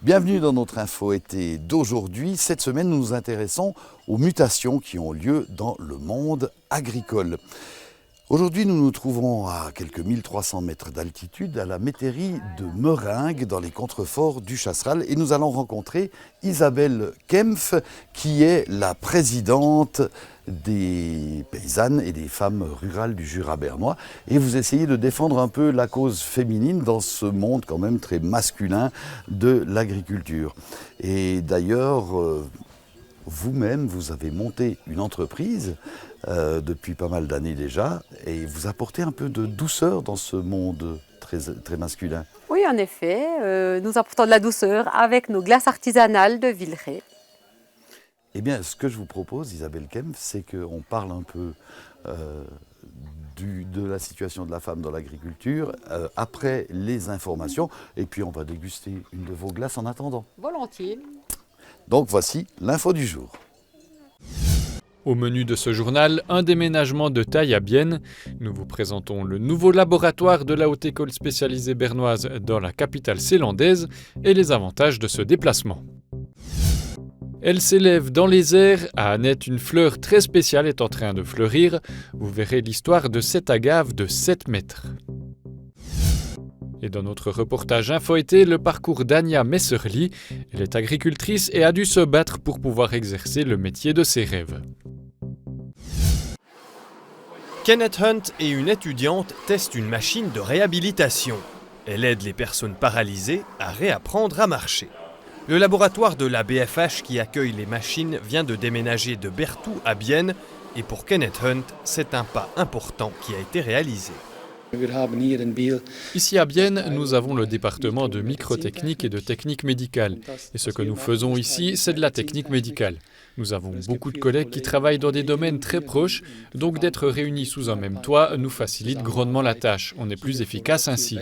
Bienvenue dans notre info été d'aujourd'hui. Cette semaine, nous nous intéressons aux mutations qui ont lieu dans le monde agricole. Aujourd'hui, nous nous trouvons à quelques 1300 mètres d'altitude à la métairie de Meringues dans les contreforts du Chasseral et nous allons rencontrer Isabelle Kempf qui est la présidente des paysannes et des femmes rurales du Jura bernois et vous essayez de défendre un peu la cause féminine dans ce monde quand même très masculin de l'agriculture. Et d'ailleurs, vous-même, vous avez monté une entreprise depuis pas mal d'années déjà et vous apportez un peu de douceur dans ce monde très masculin. Oui, en effet, nous apportons de la douceur avec nos glaces artisanales de Villeray. Eh bien, ce que je vous propose, Isabelle Kempf, c'est qu'on parle un peu de la situation de la femme dans l'agriculture après les informations et puis on va déguster une de vos glaces en attendant. Volontiers. Donc voici l'info du jour. Au menu de ce journal, un déménagement de taille à Bienne. Nous vous présentons le nouveau laboratoire de la Haute École spécialisée bernoise dans la capitale zélandaise et les avantages de ce déplacement. Elle s'élève dans les airs. À Annette, une fleur très spéciale est en train de fleurir. Vous verrez l'histoire de cette agave de 7 mètres. Et dans notre reportage Info été, le parcours d'Ania Messerli. Elle est agricultrice et a dû se battre pour pouvoir exercer le métier de ses rêves. Kenneth Hunt et une étudiante testent une machine de réhabilitation. Elle aide les personnes paralysées à réapprendre à marcher. Le laboratoire de la BFH qui accueille les machines vient de déménager de Berthoud à Bienne et pour Kenneth Hunt, c'est un pas important qui a été réalisé. Ici à Bienne, nous avons le département de microtechnique et de technique médicale. Et ce que nous faisons ici, c'est de la technique médicale. Nous avons beaucoup de collègues qui travaillent dans des domaines très proches, donc d'être réunis sous un même toit nous facilite grandement la tâche. On est plus efficace ainsi.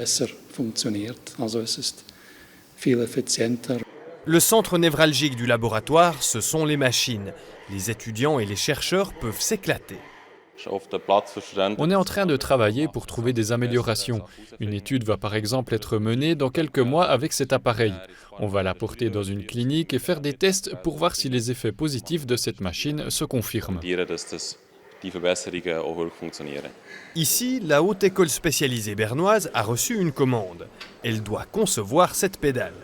Le centre névralgique du laboratoire, ce sont les machines. Les étudiants et les chercheurs peuvent s'éclater. On est en train de travailler pour trouver des améliorations. Une étude va par exemple être menée dans quelques mois avec cet appareil. On va l'apporter dans une clinique et faire des tests pour voir si les effets positifs de cette machine se confirment. Ici, la Haute École spécialisée bernoise a reçu une commande. Elle doit concevoir cette pédale.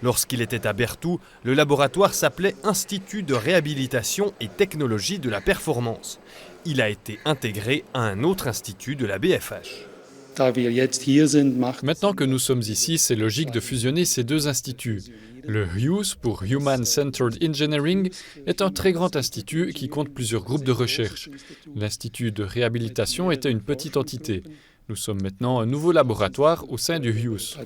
Lorsqu'il était à Berthoud, le laboratoire s'appelait Institut de réhabilitation et technologie de la performance. Il a été intégré à un autre institut de la BFH. Maintenant que nous sommes ici, c'est logique de fusionner ces deux instituts. Le HUSE, pour Human Centered Engineering, est un très grand institut qui compte plusieurs groupes de recherche. L'Institut de réhabilitation était une petite entité. Nous sommes maintenant un nouveau laboratoire au sein du HUSE.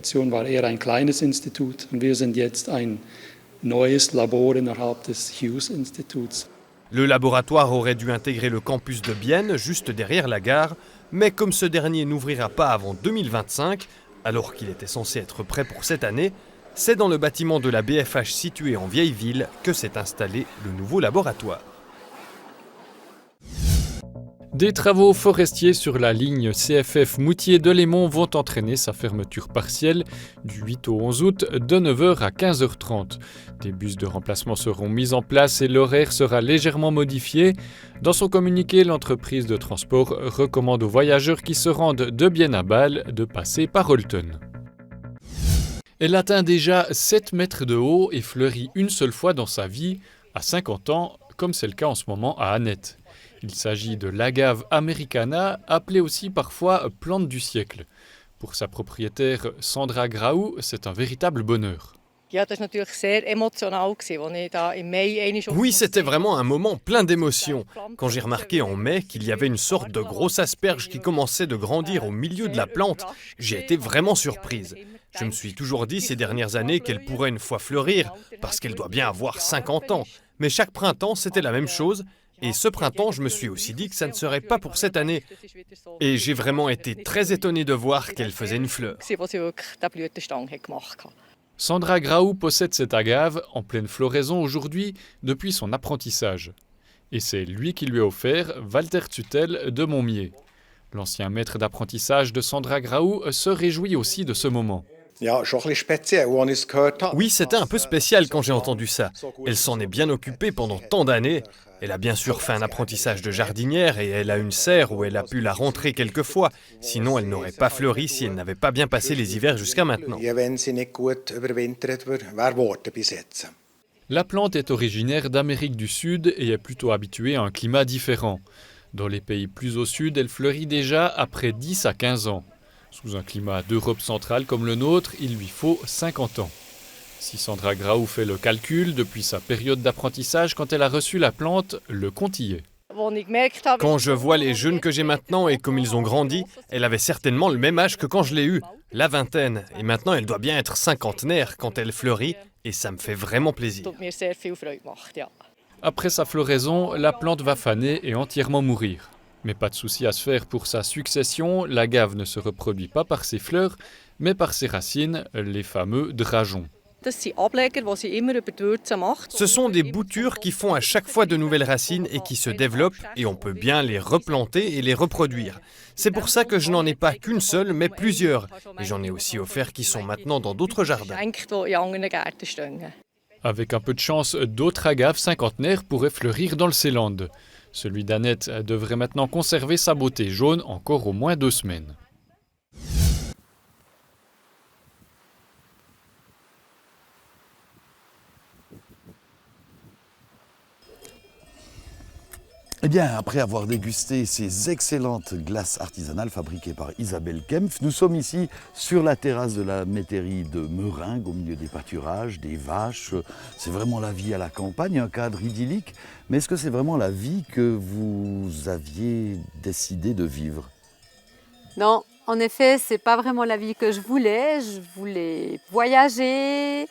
Le laboratoire aurait dû intégrer le campus de Bienne, juste derrière la gare, mais comme ce dernier n'ouvrira pas avant 2025, alors qu'il était censé être prêt pour cette année, c'est dans le bâtiment de la BFH situé en vieille ville que s'est installé le nouveau laboratoire. Des travaux forestiers sur la ligne CFF Moutier-Delémont vont entraîner sa fermeture partielle du 8 au 11 août de 9h à 15h30. Des bus de remplacement seront mis en place et l'horaire sera légèrement modifié. Dans son communiqué, l'entreprise de transport recommande aux voyageurs qui se rendent de Bienne à Bâle de passer par Olten. Elle atteint déjà 7 mètres de haut et fleurit une seule fois dans sa vie, à 50 ans, comme c'est le cas en ce moment à Annette. Il s'agit de l'agave americana, appelée aussi parfois plante du siècle. Pour sa propriétaire Sandra Graou, c'est un véritable bonheur. Oui, c'était vraiment un moment plein d'émotions. Quand j'ai remarqué en mai qu'il y avait une sorte de grosse asperge qui commençait de grandir au milieu de la plante, j'ai été vraiment surprise. Je me suis toujours dit ces dernières années qu'elle pourrait une fois fleurir, parce qu'elle doit bien avoir 50 ans. Mais chaque printemps, c'était la même chose. Et ce printemps, je me suis aussi dit que ça ne serait pas pour cette année. Et j'ai vraiment été très étonné de voir qu'elle faisait une fleur. Sandra Graou possède cette agave en pleine floraison aujourd'hui depuis son apprentissage. Et c'est lui qui lui a offert Walter Tutel de Montmier. L'ancien maître d'apprentissage de Sandra Graou se réjouit aussi de ce moment. Oui, c'était un peu spécial quand j'ai entendu ça. Elle s'en est bien occupée pendant tant d'années. Elle a bien sûr fait un apprentissage de jardinière et elle a une serre où elle a pu la rentrer quelquefois. Sinon, elle n'aurait pas fleuri si elle n'avait pas bien passé les hivers jusqu'à maintenant. La plante est originaire d'Amérique du Sud et est plutôt habituée à un climat différent. Dans les pays plus au sud, elle fleurit déjà après 10 à 15 ans. Sous un climat d'Europe centrale comme le nôtre, il lui faut 50 ans. Si Sandra Graou fait le calcul, depuis sa période d'apprentissage, quand elle a reçu la plante, le compte y est. Quand je vois les jeunes que j'ai maintenant et comme ils ont grandi, elle avait certainement le même âge que quand je l'ai eue, la vingtaine. Et maintenant, elle doit bien être cinquantenaire quand elle fleurit et ça me fait vraiment plaisir. Après sa floraison, la plante va faner et entièrement mourir. Mais pas de souci à se faire pour sa succession, l'agave ne se reproduit pas par ses fleurs, mais par ses racines, les fameux drageons. Ce sont des boutures qui font à chaque fois de nouvelles racines et qui se développent et on peut bien les replanter et les reproduire. C'est pour ça que je n'en ai pas qu'une seule mais plusieurs. Et j'en ai aussi offert qui sont maintenant dans d'autres jardins. Avec un peu de chance, d'autres agaves cinquantenaires pourraient fleurir dans le Seeland. Celui d'Annette devrait maintenant conserver sa beauté jaune encore au moins 2 semaines. Eh bien, après avoir dégusté ces excellentes glaces artisanales fabriquées par Isabelle Kempf, nous sommes ici sur la terrasse de la métairie de Meringues, au milieu des pâturages, des vaches. C'est vraiment la vie à la campagne, un cadre idyllique. Mais est-ce que c'est vraiment la vie que vous aviez décidé de vivre? Non, en effet, c'est pas vraiment la vie que je voulais. Je voulais voyager,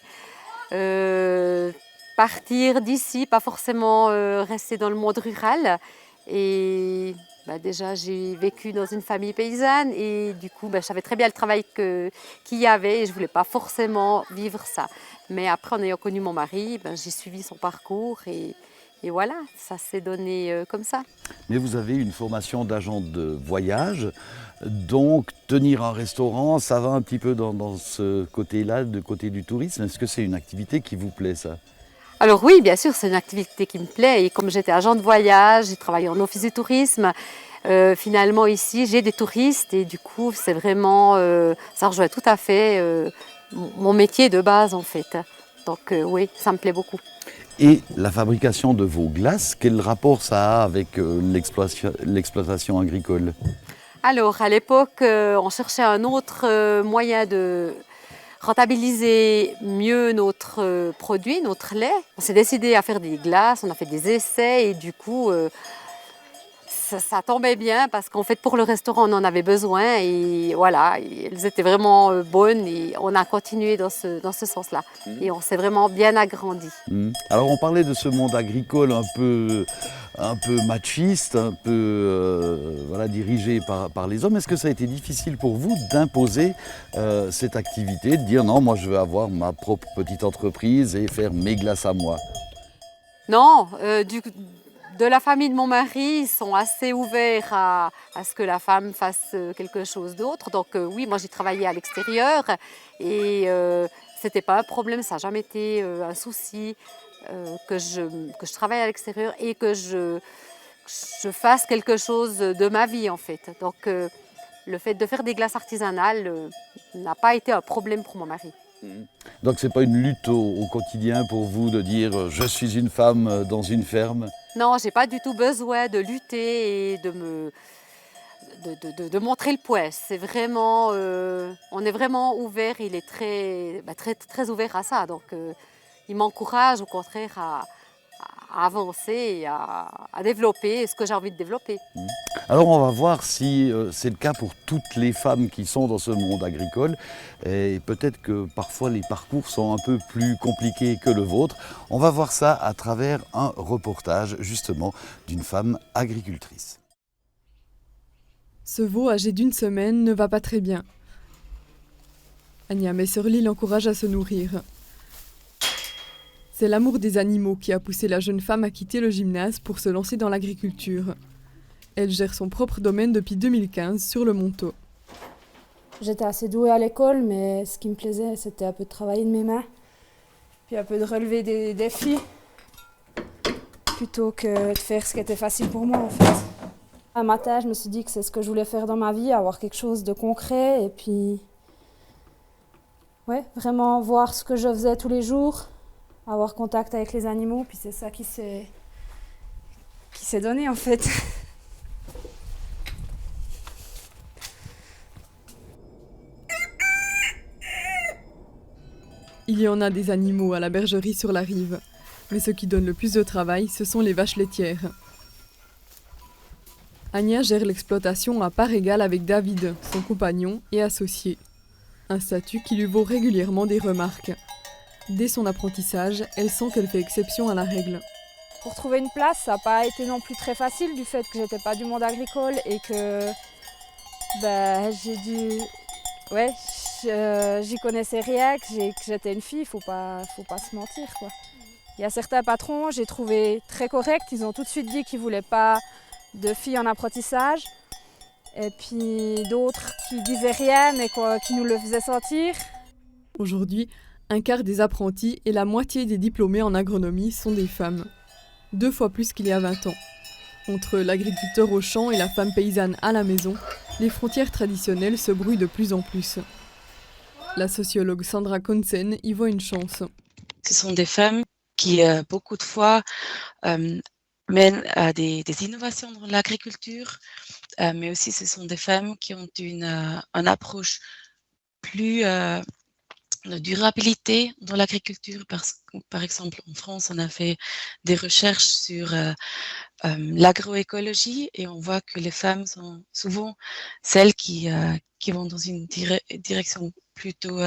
partir d'ici, pas forcément rester dans le monde rural. Et déjà, j'ai vécu dans une famille paysanne et du coup, je savais très bien le travail qu'il y avait et je ne voulais pas forcément vivre ça. Mais après, en ayant connu mon mari, j'ai suivi son parcours et voilà, ça s'est donné comme ça. Mais vous avez une formation d'agent de voyage, donc tenir un restaurant, ça va un petit peu dans ce côté-là, du côté du tourisme. Est-ce que c'est une activité qui vous plaît, ça ? Alors oui, bien sûr, c'est une activité qui me plaît. Et comme j'étais agent de voyage, j'ai travaillé en office du tourisme. Finalement, ici, j'ai des touristes et du coup, c'est vraiment, ça rejoint tout à fait mon métier de base, en fait. Donc oui, ça me plaît beaucoup. Et la fabrication de vos glaces, quel rapport ça a avec l'exploitation agricole ? Alors, à l'époque, on cherchait un autre moyen de rentabiliser mieux notre produit, notre lait. On s'est décidé à faire des glaces, on a fait des essais et du coup, ça tombait bien parce qu'en fait, pour le restaurant, on en avait besoin et voilà, elles étaient vraiment bonnes et on a continué dans ce sens-là. Et on s'est vraiment bien agrandi. Alors, on parlait de ce monde agricole un peu machiste, un peu dirigé par les hommes. Est-ce que ça a été difficile pour vous d'imposer cette activité, de dire non, moi je veux avoir ma propre petite entreprise et faire mes glaces à moi? Non, de la famille de mon mari, ils sont assez ouverts à ce que la femme fasse quelque chose d'autre. Donc oui, moi j'ai travaillé à l'extérieur et c'était pas un problème, ça n'a jamais été un souci. Que je travaille à l'extérieur et que je fasse quelque chose de ma vie en fait. Donc le fait de faire des glaces artisanales n'a pas été un problème pour mon mari. Donc c'est pas une lutte au quotidien pour vous de dire je suis une femme dans une ferme? Non, j'ai pas du tout besoin de lutter et de montrer le poing. C'est vraiment, on est vraiment ouvert, il est très ouvert à ça. Donc il m'encourage au contraire à avancer et à développer ce que j'ai envie de développer. Alors on va voir si c'est le cas pour toutes les femmes qui sont dans ce monde agricole. Et peut-être que parfois les parcours sont un peu plus compliqués que le vôtre. On va voir ça à travers un reportage justement d'une femme agricultrice. Ce veau âgé d'1 semaine ne va pas très bien. Anya Messerli l'encourage à se nourrir. C'est l'amour des animaux qui a poussé la jeune femme à quitter le gymnase pour se lancer dans l'agriculture. Elle gère son propre domaine depuis 2015 sur le Montaut. J'étais assez douée à l'école, mais ce qui me plaisait, c'était un peu de travailler de mes mains, puis un peu de relever des défis, plutôt que de faire ce qui était facile pour moi en fait. Un matin, je me suis dit que c'est ce que je voulais faire dans ma vie, avoir quelque chose de concret, et puis ouais, vraiment voir ce que je faisais tous les jours, avoir contact avec les animaux, puis c'est ça qui s'est donné en fait. Il y en a des animaux à la bergerie sur la rive, mais ce qui donne le plus de travail, ce sont les vaches laitières. Anya gère l'exploitation à part égale avec David, son compagnon et associé. Un statut qui lui vaut régulièrement des remarques. Dès son apprentissage, elle sent qu'elle fait exception à la règle. Pour trouver une place, ça n'a pas été non plus très facile du fait que j'étais pas du monde agricole et que j'ai dû... Ouais, j'y connaissais rien, que j'étais une fille, faut pas se mentir, quoi. Il y a certains patrons, j'ai trouvé très corrects, ils ont tout de suite dit qu'ils voulaient pas de filles en apprentissage. Et puis d'autres qui disaient rien, mais qui nous le faisaient sentir. Aujourd'hui, un quart des apprentis et la moitié des diplômés en agronomie sont des femmes. 2 fois plus qu'il y a 20 ans. Entre l'agriculteur au champ et la femme paysanne à la maison, les frontières traditionnelles se brouillent de plus en plus. La sociologue Sandra Konsen y voit une chance. Ce sont des femmes qui, beaucoup de fois, mènent à des innovations dans l'agriculture, mais aussi ce sont des femmes qui ont une approche plus de durabilité dans l'agriculture. Par exemple, en France, on a fait des recherches sur l'agroécologie et on voit que les femmes sont souvent celles qui vont dans une direction plutôt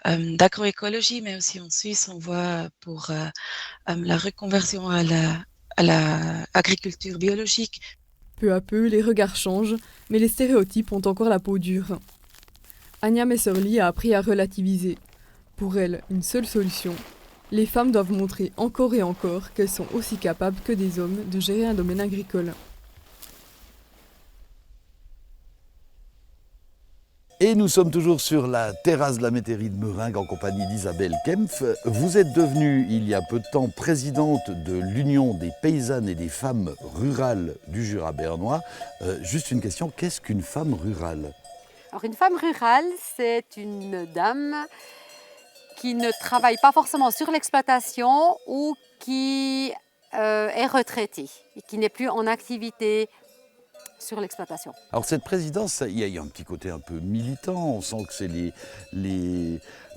d'agroécologie, mais aussi en Suisse, on voit pour la reconversion à la agriculture biologique. Peu à peu, les regards changent, mais les stéréotypes ont encore la peau dure. Anya Messerli a appris à relativiser. Pour elle, une seule solution. Les femmes doivent montrer encore et encore qu'elles sont aussi capables que des hommes de gérer un domaine agricole. Et nous sommes toujours sur la terrasse de la métairie de Meringues en compagnie d'Isabelle Kempf. Vous êtes devenue, il y a peu de temps, présidente de l'Union des paysannes et des femmes rurales du Jura bernois. Juste une question, qu'est-ce qu'une femme rurale ? Alors une femme rurale, c'est une dame qui ne travaille pas forcément sur l'exploitation ou qui est retraitée et qui n'est plus en activité sur l'exploitation. Alors cette présidence, il y a un petit côté un peu militant, on sent que c'est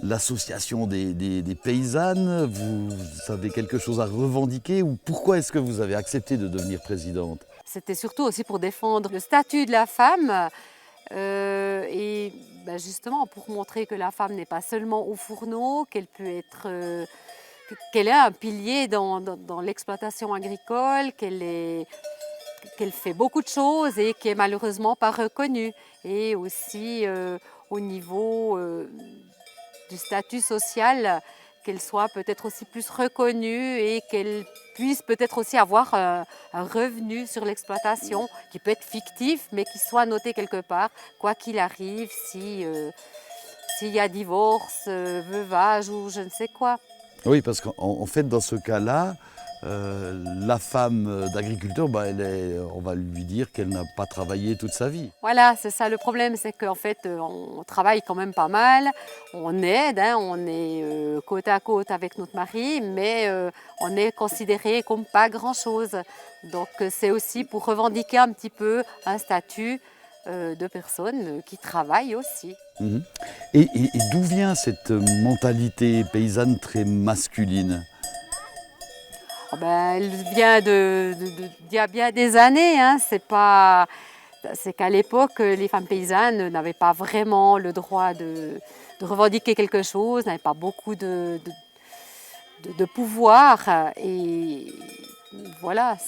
l'association des paysannes, vous avez quelque chose à revendiquer ou pourquoi est-ce que vous avez accepté de devenir présidente ? C'était surtout aussi pour défendre le statut de la femme et justement pour montrer que la femme n'est pas seulement au fourneau, qu'elle peut être... qu'elle est un pilier dans l'exploitation agricole, qu'elle fait beaucoup de choses et qui est malheureusement pas reconnue. Et aussi au niveau du statut social, qu'elle soit peut-être aussi plus reconnue et qu'elle puisse peut-être aussi avoir un revenu sur l'exploitation qui peut être fictif mais qui soit noté quelque part, quoi qu'il arrive, s'il y a divorce, veuvage ou je ne sais quoi. Oui, parce qu'en fait, dans ce cas-là, la femme d'agriculteur, on va lui dire qu'elle n'a pas travaillé toute sa vie. Voilà, c'est ça le problème, c'est qu'en fait, on travaille quand même pas mal, on aide, on est côte à côte avec notre mari, mais on est considéré comme pas grand-chose. Donc c'est aussi pour revendiquer un petit peu un statut de personnes qui travaillent aussi. Mmh. Et d'où vient cette mentalité paysanne très masculine ? Elle vient d'il y a bien des années. C'est qu'à l'époque, les femmes paysannes n'avaient pas vraiment le droit de revendiquer quelque chose, n'avaient pas beaucoup de pouvoir. Et voilà,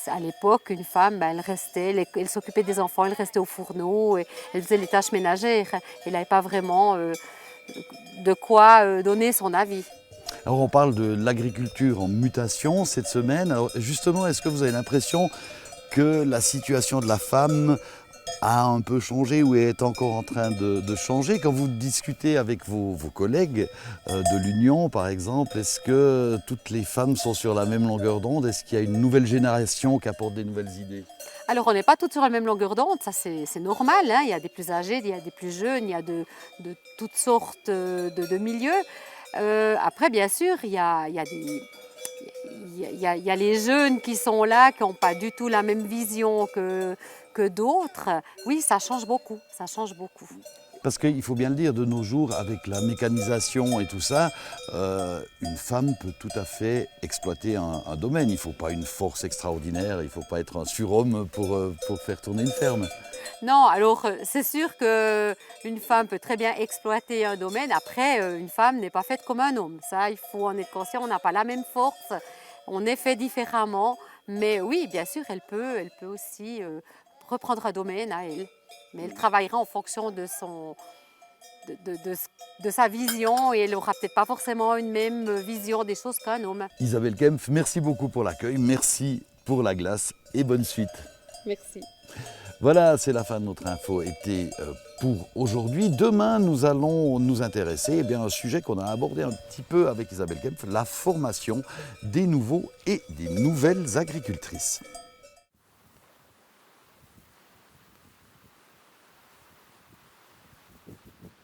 à l'époque, une femme, elle restait, elle s'occupait des enfants, elle restait au fourneau, elle faisait les tâches ménagères. Elle n'avait pas vraiment de quoi donner son avis. Alors on parle de l'agriculture en mutation cette semaine. Alors justement, est-ce que vous avez l'impression que la situation de la femme a un peu changé ou est encore en train de changer. Quand vous discutez avec vos collègues de l'Union, par exemple, est-ce que toutes les femmes sont sur la même longueur d'onde? Est-ce qu'il y a une nouvelle génération qui apporte des nouvelles idées? Alors, on n'est pas toutes sur la même longueur d'onde, ça c'est normal, hein. Il y a des plus âgés, il y a des plus jeunes, il y a de toutes sortes de milieux. Après, bien sûr, il y a les jeunes qui sont là, qui n'ont pas du tout la même vision que d'autres. Oui, ça change beaucoup, ça change beaucoup. Parce qu'il faut bien le dire, de nos jours, avec la mécanisation et tout ça, une femme peut tout à fait exploiter un domaine. Il ne faut pas une force extraordinaire, il ne faut pas être un surhomme pour faire tourner une ferme. Non, alors c'est sûr qu'une femme peut très bien exploiter un domaine. Après, une femme n'est pas faite comme un homme. Ça, il faut en être conscient, on n'a pas la même force, on est fait différemment. Mais oui, bien sûr, elle peut aussi reprendre un domaine à elle. Mais elle travaillera en fonction de sa vision et elle n'aura peut-être pas forcément une même vision des choses qu'un homme. Isabelle Kempf, merci beaucoup pour l'accueil, merci pour la glace et bonne suite. Merci. Voilà, c'est la fin de notre info été pour aujourd'hui. Demain, nous allons nous intéresser à un sujet qu'on a abordé un petit peu avec Isabelle Kempf, la formation des nouveaux et des nouvelles agricultrices.